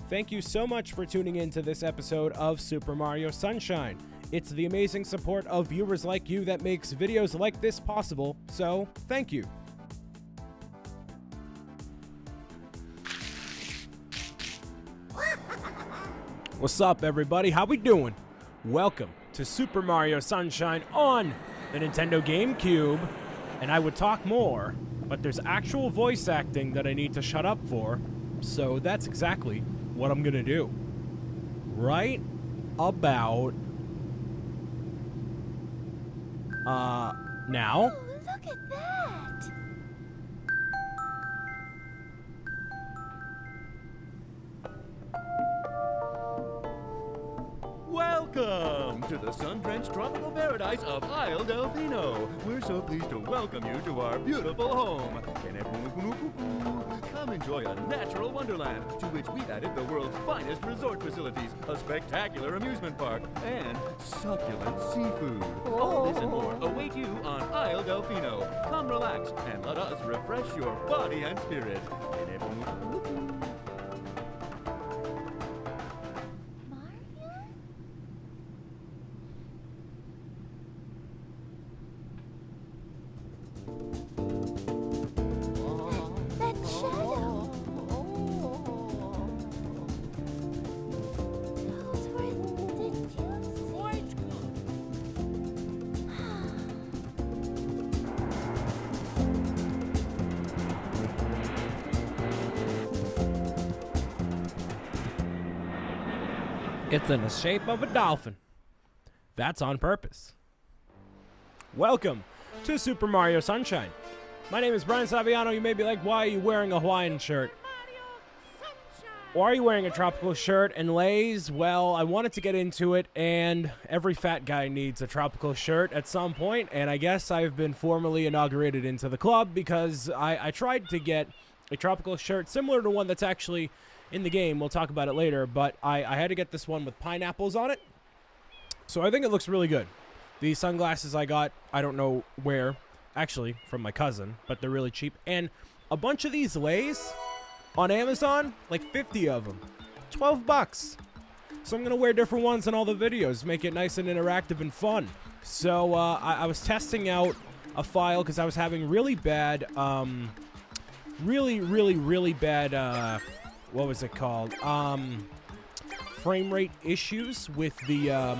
Thank you so much for tuning in to this episode of Super Mario Sunshine. It's the amazing support of viewers like you that makes videos like this possible, so thank you. What's up, everybody? How we doing? Welcome to Super Mario Sunshine on the Nintendo GameCube. And I would talk more, but there's actual voice acting that I need to shut up for, so that's exactly what I'm gonna do. Right about now. Oh, look at that! Welcome to the sun-drenched tropical paradise of Isle Delfino. We're so pleased to welcome you to our beautiful home. Come enjoy a natural wonderland to which we've added the world's finest resort facilities, a spectacular amusement park, and succulent seafood. All this and more await you on Isle Delfino. Come relax and let us refresh your body and spirit. It's in the shape of a dolphin. That's on purpose. Welcome to Super Mario Sunshine. My name is BrianSaviano. You may be like, why are you wearing a Hawaiian shirt? Or are you wearing a tropical shirt and lays? Well, I wanted to get into it, and every fat guy needs a tropical shirt at some point, and I guess I've been formally inaugurated into the club because I tried to get a tropical shirt similar to one that's actually in the game. We'll talk about it later, but I had to get this one with pineapples on it. So I think it looks really good. These sunglasses I got, I don't know where, actually from my cousin, but they're really cheap. And a bunch of these lays on Amazon, like 50 of them, 12 bucks. So I'm gonna wear different ones in all the videos, make it nice and interactive and fun. So I was testing out a file because I was having really bad, really bad, what was it called? Frame rate issues with the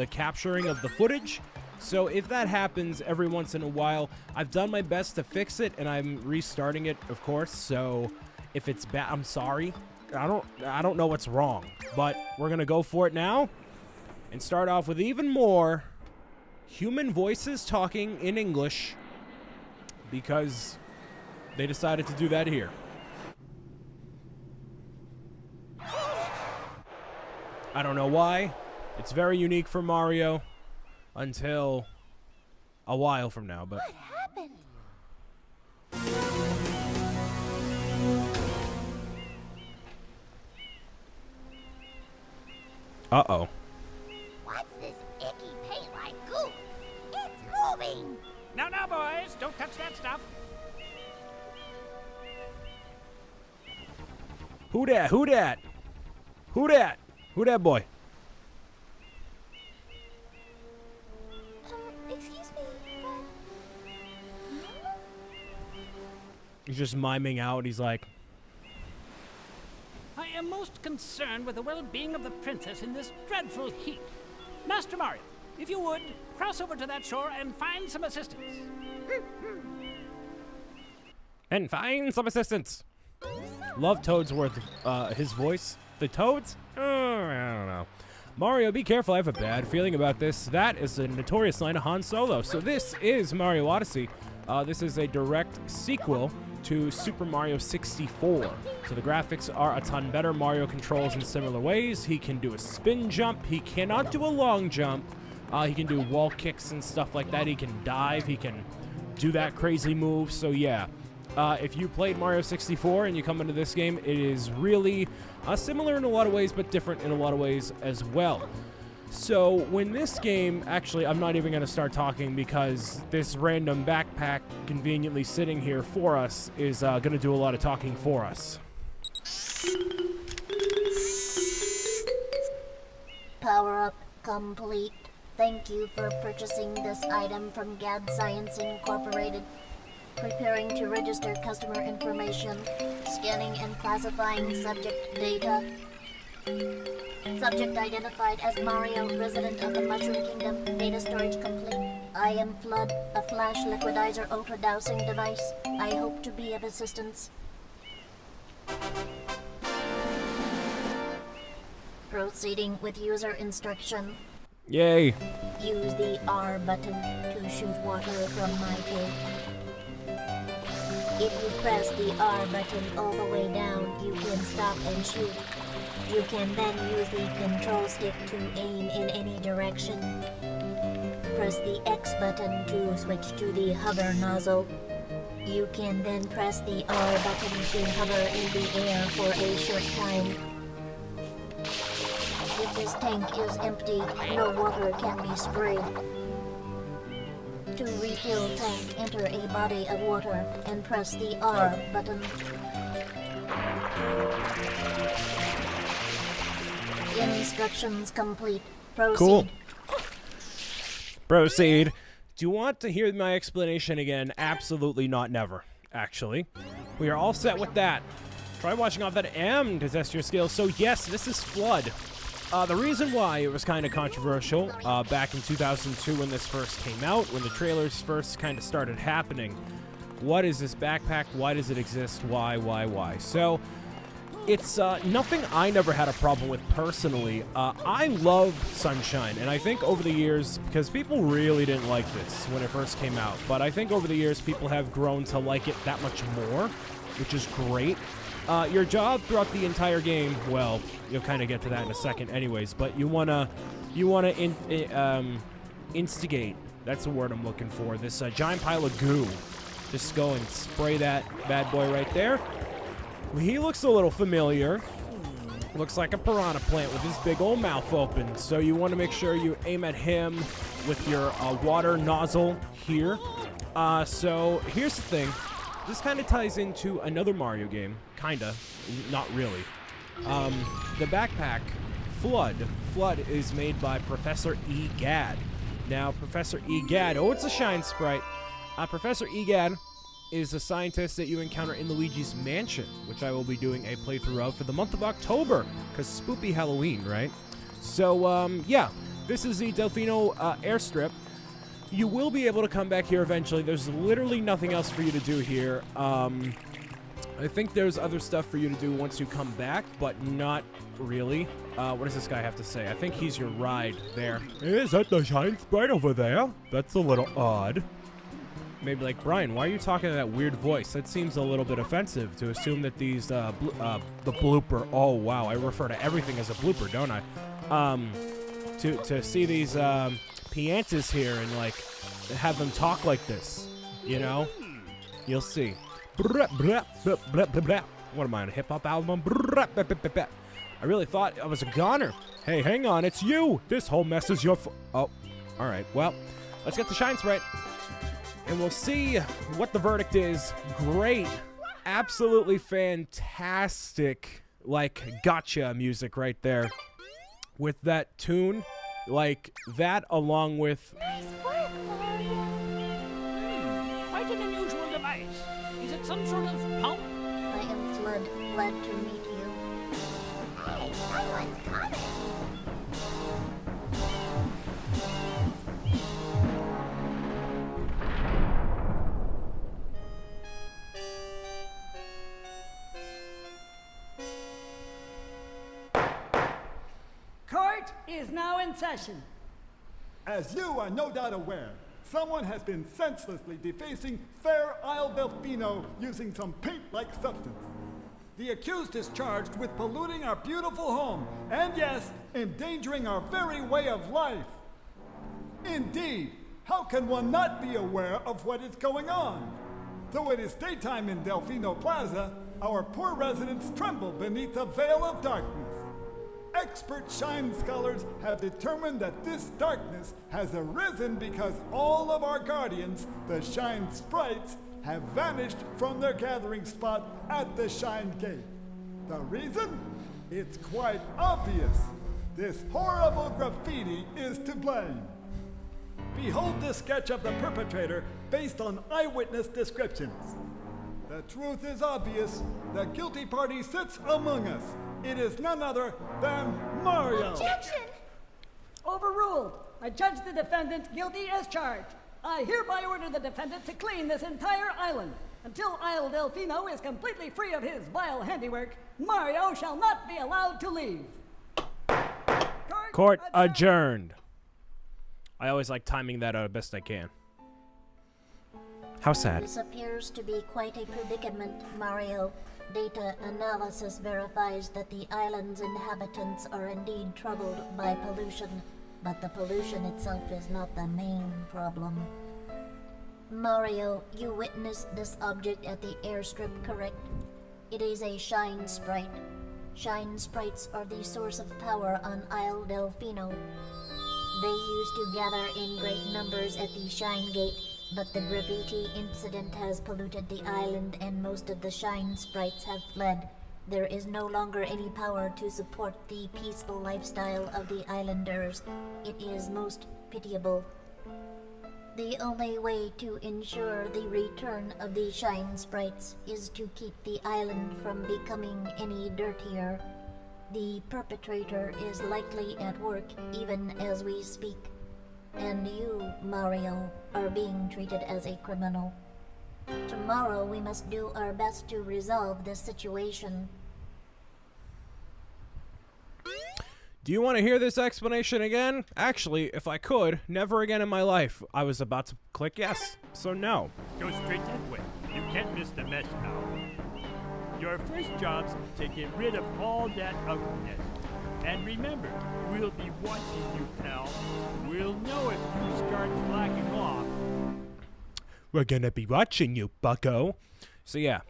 capturing of the footage. So if that happens every once in a while, I've done my best to fix it, and I'm restarting it, of course. So if it's bad, I'm sorry. I don't know what's wrong, but we're gonna go for it now and start off with even more human voices talking in English because they decided to do that here. I don't know why. It's very unique for Mario until a while from now, but what happened? uh-oh. What's this icky paint-like goo? It's moving! No, boys, don't touch that stuff. Who dat? Who dat? Who dat? Who that boy? Excuse me, but... He's just miming out. He's like, I am most concerned with the well-being of the princess in this dreadful heat. Master Mario, if you would, cross over to that shore and find some assistance. and find some assistance. Love Toadsworth, his voice. The Toads? Oh, I don't know. Mario, be careful. I have a bad feeling about this. That is a notorious line of Han Solo. So this is Mario Odyssey. This is a direct sequel to Super Mario 64. So the graphics are a ton better. Mario controls in similar ways. He can do a spin jump. He cannot do a long jump. He can do wall kicks and stuff like that. He can dive. He can do that crazy move. So yeah. If you played Mario 64 and you come into this game, it is really similar in a lot of ways, but different in a lot of ways as well. So when this game, actually, I'm not even going to start talking because this random backpack conveniently sitting here for us is going to do a lot of talking for us. Complete. Thank you for purchasing this item from GAD Science Incorporated. Preparing to register customer information. Scanning and classifying subject data. Subject identified as Mario, resident of the Mushroom Kingdom. Data storage complete. I am Flood, a flash liquidizer ultra dowsing device. I hope to be of assistance. Proceeding with user instruction. Yay. Use the R button to shoot water from my tank. If you press the R button all the way down, you can stop and shoot. You can then use the control stick to aim in any direction. Press the X button to switch to the hover nozzle. You can then press the R button to hover in the air for a short time. If this tank is empty, no water can be sprayed. To refill tank, enter a body of water and press the R button. Instructions complete. Proceed. Cool. Proceed. Do you want to hear my explanation again? Absolutely not, never. Actually, we are all set with that. Try watching off that M to test your skills. So yes, this is Flood. The reason why it was kind of controversial back in 2002 when this first came out, when the trailers first kind of started happening. What is this backpack? Why does it exist? Why? So, it's nothing I never had a problem with personally. I love Sunshine, and I think over the years, because people really didn't like this when it first came out, but I think over the years people have grown to like it that much more, which is great. Your job throughout the entire game, well, you'll kind of get to that in a second anyways, but you wanna instigate, that's the word I'm looking for, this giant pile of goo. Just go and spray that bad boy right there. He looks a little familiar. Looks like a piranha plant with his big old mouth open. So you want to make sure you aim at him with your water nozzle here. So here's the thing. This kind of ties into another Mario game. Kinda. Not really. The backpack, Flood. Flood is made by Professor Egad. Now, Professor Egad, oh, it's a shine sprite. Professor Egad is a scientist that you encounter in Luigi's Mansion, which I will be doing a playthrough of for the month of October, because spoopy Halloween, right? So, yeah, this is the Delfino airstrip. You will be able to come back here eventually. There's literally nothing else for you to do here. I think there's other stuff for you to do once you come back, but not really. What does this guy have to say? I think he's your ride there. Is that the shine sprite over there? That's a little odd. Maybe like, Brian, why are you talking in that weird voice? That seems a little bit offensive to assume that these, the blooper, oh wow, I refer to everything as a blooper, don't I? To see these, piantas here and like, have them talk like this, you know? You'll see. What am I, on a hip-hop album? I really thought I was a goner. Hey, hang on, it's you! This whole mess is your oh, alright, well, let's get the shine sprite. And we'll see what the verdict is. Great. Absolutely fantastic, like, gotcha music right there. With that tune, like, that along with... Nice work, Mario. Quite an unusual device. Is it some sort of pump? I am Flood. Glad to meet you. Hey, someone's coming. Court is now in session. As you are no doubt aware, someone has been senselessly defacing fair Isle Delfino using some paint-like substance. The accused is charged with polluting our beautiful home, and yes, endangering our very way of life. Indeed, how can one not be aware of what is going on? Though it is daytime in Delfino Plaza, our poor residents tremble beneath a veil of darkness. Expert shine scholars have determined that this darkness has arisen because all of our guardians, the shine sprites, have vanished from their gathering spot at the shine gate. The reason? It's quite obvious. this horrible graffiti is to blame. Behold this sketch of the perpetrator based on eyewitness descriptions. The truth is obvious. The guilty party sits among us. It is none other than Mario. Objection! Overruled. I judge the defendant guilty as charged. I hereby order the defendant to clean this entire island. Until Isle Delfino is completely free of his vile handiwork, Mario shall not be allowed to leave. Court adjourned. I always like timing that out as best I can. How sad. This appears to be quite a predicament, Mario. Data analysis verifies that the island's inhabitants are indeed troubled by pollution, but the pollution itself is not the main problem. Mario, you witnessed this object at the airstrip, correct? It is a shine sprite. Shine sprites are the source of power on Isle Delfino. They used to gather in great numbers at the Shine Gate, but the graffiti incident has polluted the island and most of the shine sprites have fled. There is no longer any power to support the peaceful lifestyle of the islanders. It is most pitiable. The only way to ensure the return of the shine sprites is to keep the island from becoming any dirtier. The perpetrator is likely at work even as we speak. And you, Mario, are being treated as a criminal. Tomorrow we must do our best to resolve this situation. Do you want to hear this explanation again? Actually, if I could, never again in my life. I was about to click yes, so no. Go straight to the point. You can't miss the mess, pal. Your first job's to get rid of all that ugliness. And remember, we'll be watching you, pal. We'll know if you start slacking off. We're gonna be watching you, bucko. So yeah,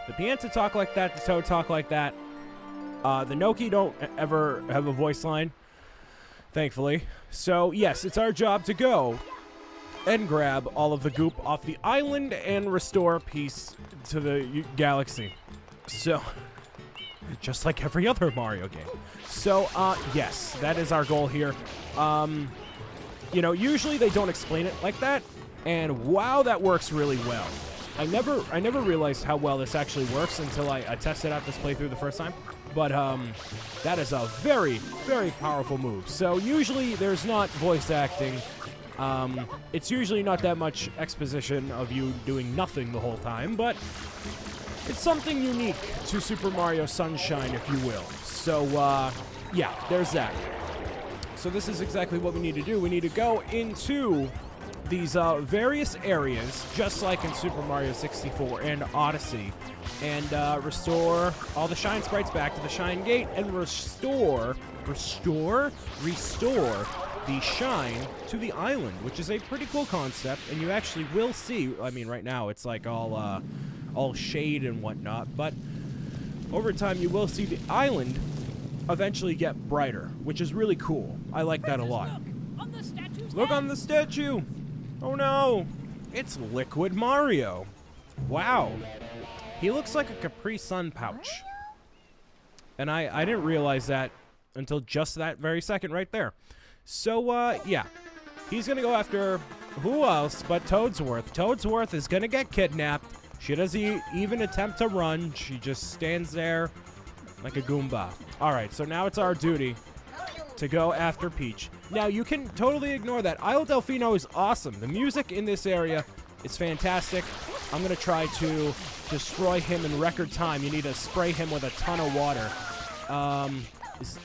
the Pianta talk like that, the Toad talk like that. The Noki don't ever have a voice line, thankfully. So yes, it's our job to go and grab all of the goop off the island and restore peace to the galaxy. So, just like every other Mario game. So, yes, that is our goal here. You know, usually they don't explain it like that, and wow, that works really well. I never realized how well this actually works until I tested out this playthrough the first time. But that is a very, very powerful move. So usually there's not voice acting. It's usually not that much exposition of you doing nothing the whole time, but it's something unique to Super Mario Sunshine, if you will. So, yeah, there's that. So this is exactly what we need to do. We need to go into these various areas, just like in Super Mario 64 and Odyssey, and restore all the shine sprites back to the Shine Gate, and restore the shine to the island, which is a pretty cool concept. And you actually will see, I mean, right now it's like all shade and whatnot, but over time you will see the island eventually get brighter, which is really cool. I like that a lot. Look on the statue! Oh no! It's Liquid Mario! Wow! He looks like a Capri Sun pouch. And I didn't realize that until just that very second right there. So, yeah. He's gonna go after who else but Toadsworth. Toadsworth is gonna get kidnapped. She doesn't even attempt to run. She just stands there like a Goomba. Alright, so now it's our duty to go after Peach. Now, you can totally ignore that. Isle Delfino is awesome. The music in this area is fantastic. I'm going to try to destroy him in record time. You need to spray him with a ton of water.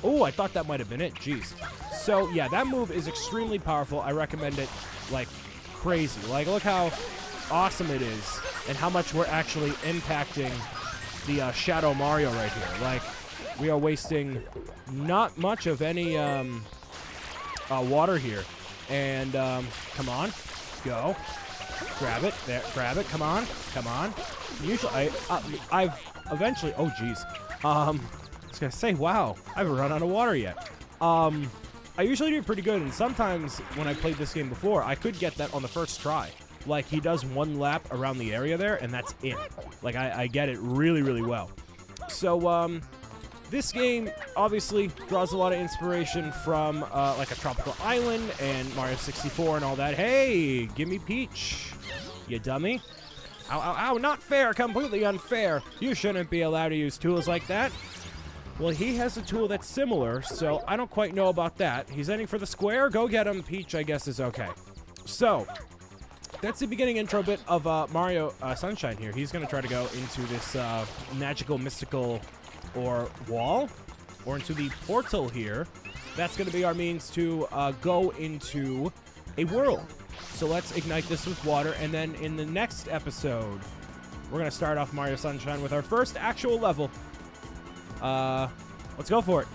Oh, I thought that might have been it. Jeez. So, yeah, that move is extremely powerful. I recommend it like crazy. Like, look how awesome it is and how much we're actually impacting the Shadow Mario right here. Like, we are wasting not much of any water here. And come on, go, grab it, there, grab it. Come on, come on. Usually, I've eventually. Oh, geez. I was gonna say, wow, I haven't run out of water yet. I usually do pretty good, and sometimes when I played this game before, I could get that on the first try. Like, he does one lap around the area there, and that's it. Like, I get it really, really well. So, This game obviously draws a lot of inspiration from like a tropical island and Mario 64 and all that. Hey, give me Peach, you dummy. Ow, ow, ow, not fair, completely unfair. You shouldn't be allowed to use tools like that. Well, he has a tool that's similar, so I don't quite know about that. He's heading for the square. Go get him. Peach, I guess, is okay. So, that's the beginning intro bit of Mario Sunshine here. He's going to try to go into this magical, mystical, or wall, or into the portal here. That's going to be our means to go into a world. So let's ignite this with water, and then in the next episode, we're going to start off Mario Sunshine with our first actual level. Let's go for it.